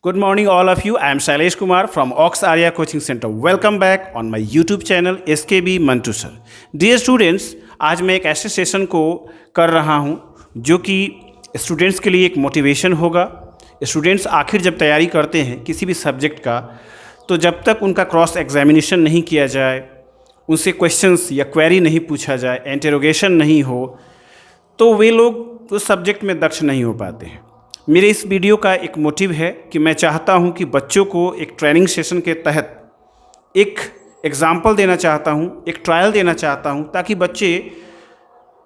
Good morning, all of you. I am Shailesh Kumar from Ox Arya Coaching Center. Welcome back on my YouTube channel SKB Mantu Sir. Dear students, आज मैं एक ऐसे session को कर रहा हूँ जो कि स्टूडेंट्स के लिए एक मोटिवेशन होगा। स्टूडेंट्स आखिर जब तैयारी करते हैं किसी भी सब्जेक्ट का, तो जब तक उनका क्रॉस एग्जामिनेशन नहीं किया जाए, उनसे क्वेश्चंस या क्वेरी नहीं पूछा जाए, इंटरोगेशन नहीं हो, तो वे लोग उस सब्जेक्ट में दक्ष नहीं हो पाते हैं। मेरे इस वीडियो का एक मोटिव है कि मैं चाहता हूं कि बच्चों को एक ट्रेनिंग सेशन के तहत एक एग्जाम्पल देना चाहता हूं, एक ट्रायल देना चाहता हूं, ताकि बच्चे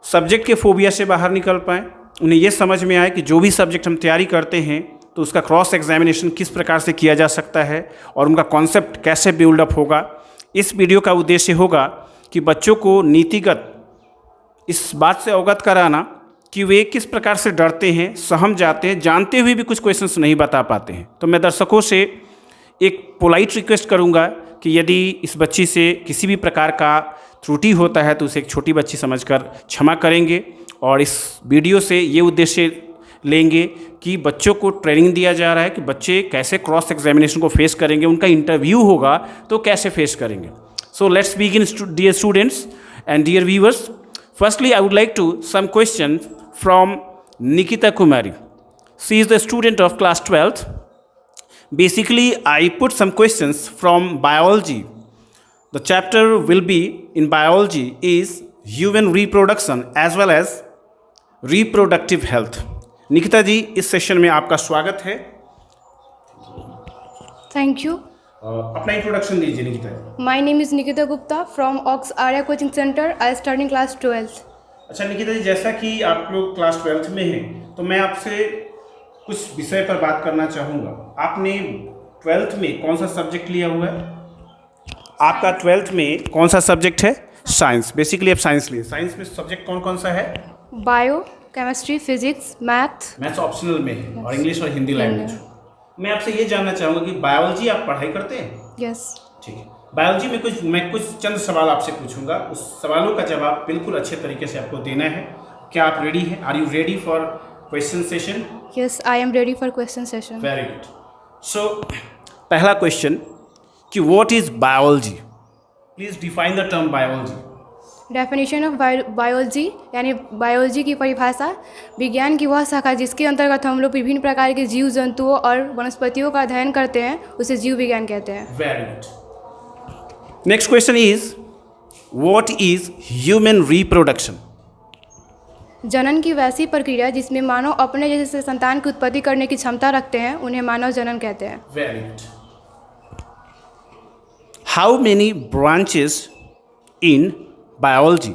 सब्जेक्ट के फोबिया से बाहर निकल पाएँ। उन्हें यह समझ में आए कि जो भी सब्जेक्ट हम तैयारी करते हैं तो उसका क्रॉस एग्जामिनेशन किस प्रकार से किया जा सकता है और उनका कॉन्सेप्ट कैसे बिल्डअप होगा। इस वीडियो का उद्देश्य होगा कि बच्चों को नीतिगत इस बात से अवगत कराना कि वे किस प्रकार से डरते हैं, सहम जाते हैं, जानते हुए भी कुछ क्वेश्चंस नहीं बता पाते हैं। तो मैं दर्शकों से एक पोलाइट रिक्वेस्ट करूंगा कि यदि इस बच्ची से किसी भी प्रकार का त्रुटि होता है तो उसे एक छोटी बच्ची समझकर क्षमा करेंगे, और इस वीडियो से ये उद्देश्य लेंगे कि बच्चों को ट्रेनिंग दिया जा रहा है कि बच्चे कैसे क्रॉस एग्जामिनेशन को फेस करेंगे, उनका इंटरव्यू होगा तो कैसे फेस करेंगे। So let's begin dear students and dear viewers. Firstly, I would like to some questions from Nikita Kumari. She is the student of class 12th. Basically, I put some questions from biology. The chapter will be in biology is human reproduction as well as reproductive health. Nikita ji, इस session में आपका स्वागत है। Thank you. अपना introduction दीजिए निकिता जी। My name is Nikita Gupta from Ox Arya Coaching Center. I study in class 12th. अच्छा निकिता जी, जैसा कि आप लोग क्लास 12th में हैं, तो मैं आपसे कुछ विषय पर बात करना चाहूँगा। आपने 12th में कौन सा सब्जेक्ट लिया हुआ है? आपका 12th में कौन सा सब्जेक्ट है? साइंस। बेसिकली आप साइंस लिए। साइंस में सब्जेक्ट कौन कौन सा है? Bio, chemistry, physics, math. Maths optional में है और इंग्लिश और हिंदी लैंग्वेज। मैं आपसे ये जानना चाहूँगा कि बायोलॉजी आप पढ़ाई करते हैं? यस। ठीक है। बायोलॉजी में मैं कुछ चंद सवाल आपसे पूछूंगा, उस सवालों का जवाब बिल्कुल अच्छे तरीके से आपको देना है। क्या आप रेडी हैं? Are you ready for question session? Yes, I am ready for question session. Very good. So पहला क्वेश्चन कि what is biology? Please define the term biology. Definition of biology यानी बायोलॉजी की परिभाषा विज्ञान की वह शाखा जिसके अंतर्गत हम लोग विभिन्न प्रकार के जीव जंतुओं और वनस्पतियों का अध्ययन करते हैं, उसे जीव विज्ञान कहते हैं। Very good. Next question is what is human reproduction? जनन की वैसी प्रक्रिया जिसमें मानव अपने जैसे संतान की उत्पत्ति करने की क्षमता रखते हैं, उन्हें मानव जनन कहते हैं। Very good. How many branches in biology?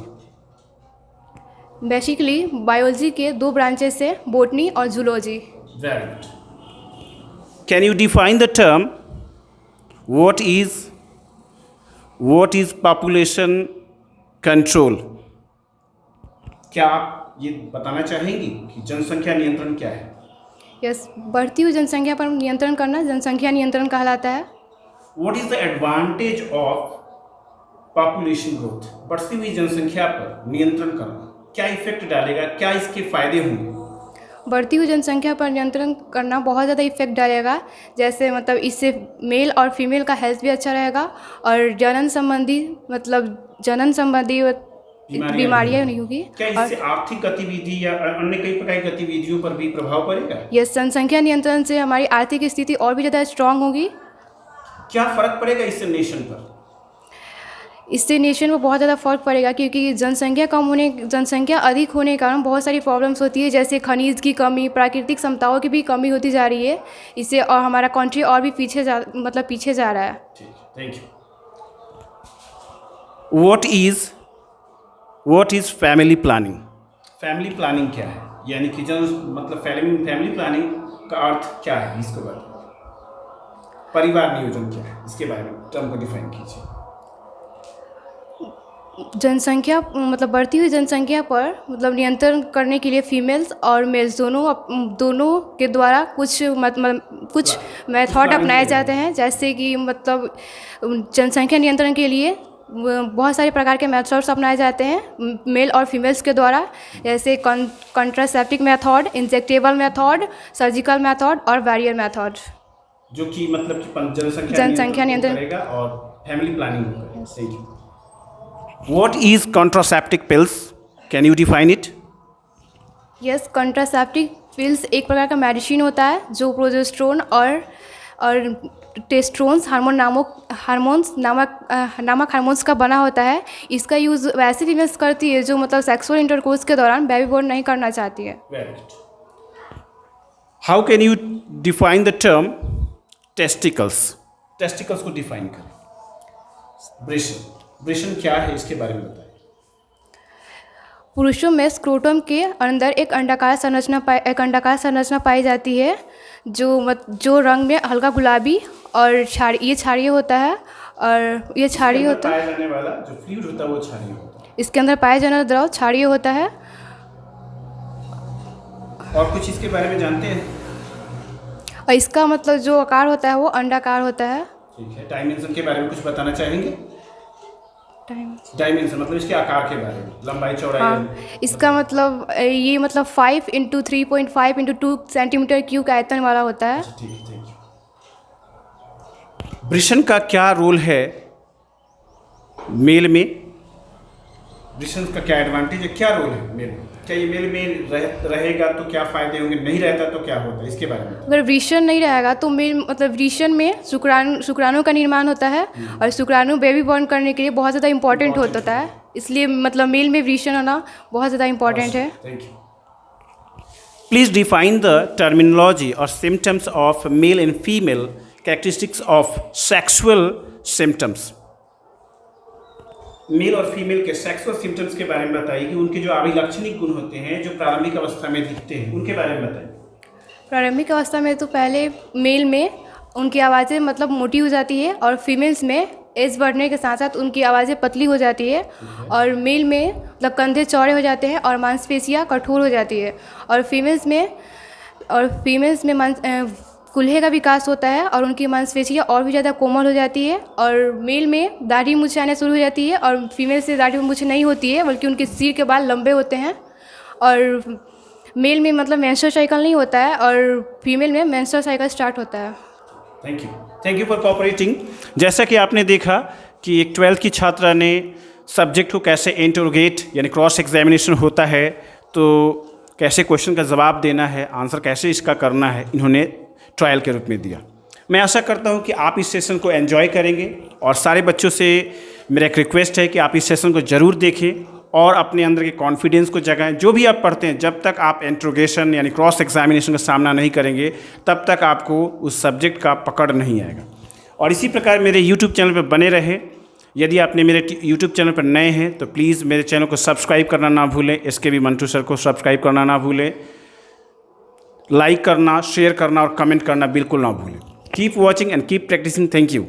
Basically biology के दो ब्रांचेस है, बोटनी और zoology. Very good. Can you define the term what is population control? क्या आप ये बताना चाहेंगी कि जनसंख्या नियंत्रण क्या है? यस, बढ़ती हुई जनसंख्या पर नियंत्रण करना जनसंख्या नियंत्रण कहलाता है। What is the advantage of population growth? बढ़ती हुई जनसंख्या पर नियंत्रण करना क्या इफेक्ट डालेगा, क्या इसके फायदे होंगे? बढ़ती हुई जनसंख्या पर नियंत्रण करना बहुत ज़्यादा इफेक्ट डालेगा। जैसे मतलब इससे मेल और फीमेल का हेल्थ भी अच्छा रहेगा और जनन संबंधी बीमारियाँ नहीं होगी। क्या इससे आर्थिक गतिविधि या अन्य कई प्रकार की गतिविधियों पर भी प्रभाव पड़ेगा? यस, जनसंख्या नियंत्रण से हमारी आर्थिक स्थिति और भी ज़्यादा स्ट्रांग होगी। क्या फर्क पड़ेगा इससे नेशन पर? इससे नेशन में बहुत ज़्यादा फर्क पड़ेगा, क्योंकि जनसंख्या अधिक होने के कारण बहुत सारी प्रॉब्लम्स होती है, जैसे खनिज की कमी, प्राकृतिक क्षमताओं की भी कमी होती जा रही है इससे, और हमारा कंट्री और भी पीछे जा रहा है। Thank you. What is family planning? Family planning क्या है? यानी कि फैमिली प्लानिंग का अर्थ क्या है? इसके बारे में परिवार नियोजन क्या है, इसके बारे में टर्म को डिफाइन कीजिए। जनसंख्या बढ़ती हुई जनसंख्या पर नियंत्रण करने के लिए फीमेल्स और मेल्स दोनों के द्वारा कुछ मेथड अपनाए जाते हैं। जैसे कि जनसंख्या नियंत्रण के लिए बहुत सारे प्रकार के मेथड्स अपनाए जाते हैं मेल और फीमेल्स के द्वारा, जैसे contraceptive method, injectable method, surgical method और बैरियर मेथड। जो कि मतलब कि जनसंख्या नियंत्रण करेगा और फैमिली प्लानिंग करेगा। Thank you. What is contraceptive pills, can you define it? Yes, contraceptive pills एक प्रकार का मेडिसिन होता है जो प्रोजेस्टेरोन और टेस्टोस्टेरोन हार्मोन्स नामक हार्मोन्स का बना होता है। इसका यूज़ वैसी फीमेल्स करती है जो मतलब सेक्सुअल इंटरकोर्स के दौरान बेबी बोर्न नहीं करना चाहती है। How can you define the term testicles? Testicles को डिफाइन करें। ब्रेशन क्या है, इसके बारे में बताएं। पुरुषों में स्क्रोटम के अंदर एक अंडाकार संरचना पाई जाती है जो रंग में हल्का गुलाबी और ये क्षारीय होता है और ये क्षारीय होता है। पाया जाने वाला जो फ्लूइड होता है वो क्षारीय होता है। इसके अंदर पाया जाने वाला द्रव क्षारीय होता है। और कुछ इसके बारे में जानते हैं? और इसका मतलब जो आकार होता है वो अंडाकार होता है। ठीक है, डायमेंशन के बारे में कुछ बताना चाहेंगे? डायमेंशन मतलब इसके आकार के बारे में, लंबाई चौड़ाई। हाँ, इसका मतलब ये मतलब 5 × 3.5 × 2 सेंटीमीटर क्यूब का आयतन वाला होता है। ठीक है, थैंक यू। वृषण का क्या रोल है मेल में? वृषण का क्या एडवांटेज है, क्या रोल है मेल में? क्या ये मेल में रहेगा तो क्या फायदे होंगे, नहीं रहता तो क्या होता है, इसके बारे में? अगर वृषण नहीं रहेगा तो मेल मतलब वृषण में शुक्राणु का निर्माण होता है और शुक्राणु बेबी बॉर्न करने के लिए बहुत ज़्यादा इंपॉर्टेंट होता है। इसलिए मतलब मेल में वृषण होना बहुत ज़्यादा इंपॉर्टेंट है। Thank you. Please define the terminology और symptoms of male and female characteristics of sexual symptoms. Male और फीमेल के सेक्सुअल सिम्टम्स के बारे में बताइए कि उनके जो अभिलक्षणिक गुण होते हैं जो प्रारंभिक अवस्था में दिखते हैं, उनके बारे में बताइए। प्रारंभिक अवस्था में तो पहले मेल में उनकी आवाज़ें मतलब मोटी हो जाती है और फीमेल्स में एज बढ़ने के साथ साथ उनकी आवाज़ें पतली हो जाती है और मेल में मतलब कंधे चौड़े हो जाते हैं और मांसपेशियाँ कठोर हो जाती है और फीमेल्स में कूल्हे का विकास होता है और उनकी मांसपेशियाँ और भी ज़्यादा कोमल हो जाती है और मेल में दाढ़ी मूछ आने शुरू हो जाती है और फीमेल से दाढ़ी मूछ नहीं होती है बल्कि उनके सिर के बाल लंबे होते हैं और मेल में मतलब मेंस्ट्रुअल साइकिल नहीं होता है और फीमेल में मेंस्ट्रुअल साइकिल स्टार्ट होता है। Thank you for cooperating. जैसा कि आपने देखा कि एक 12th की छात्रा ने सब्जेक्ट को कैसे इंटरोगेट यानी क्रॉस एग्जामिनेशन होता है तो कैसे क्वेश्चन का जवाब देना है, आंसर कैसे इसका करना है, इन्होंने ट्रायल के रूप में दिया। मैं आशा करता हूं कि आप इस सेशन को एंजॉय करेंगे और सारे बच्चों से मेरा एक रिक्वेस्ट है कि आप इस सेशन को ज़रूर देखें और अपने अंदर के कॉन्फिडेंस को जगाएं। जो भी आप पढ़ते हैं, जब तक आप इंट्रोगेशन यानी क्रॉस एग्जामिनेशन का सामना नहीं करेंगे तब तक आपको उस सब्जेक्ट का पकड़ नहीं आएगा। और इसी प्रकार मेरे यूट्यूब चैनल पर बने रहे। यदि आपने मेरे यूट्यूब चैनल पर नए हैं तो प्लीज़ मेरे चैनल को सब्सक्राइब करना ना भूलें, SKB मंटू सर को सब्सक्राइब करना ना भूलें, लाइक करना, शेयर करना और कमेंट करना बिल्कुल ना भूलें। Keep watching and keep practising. Thank you.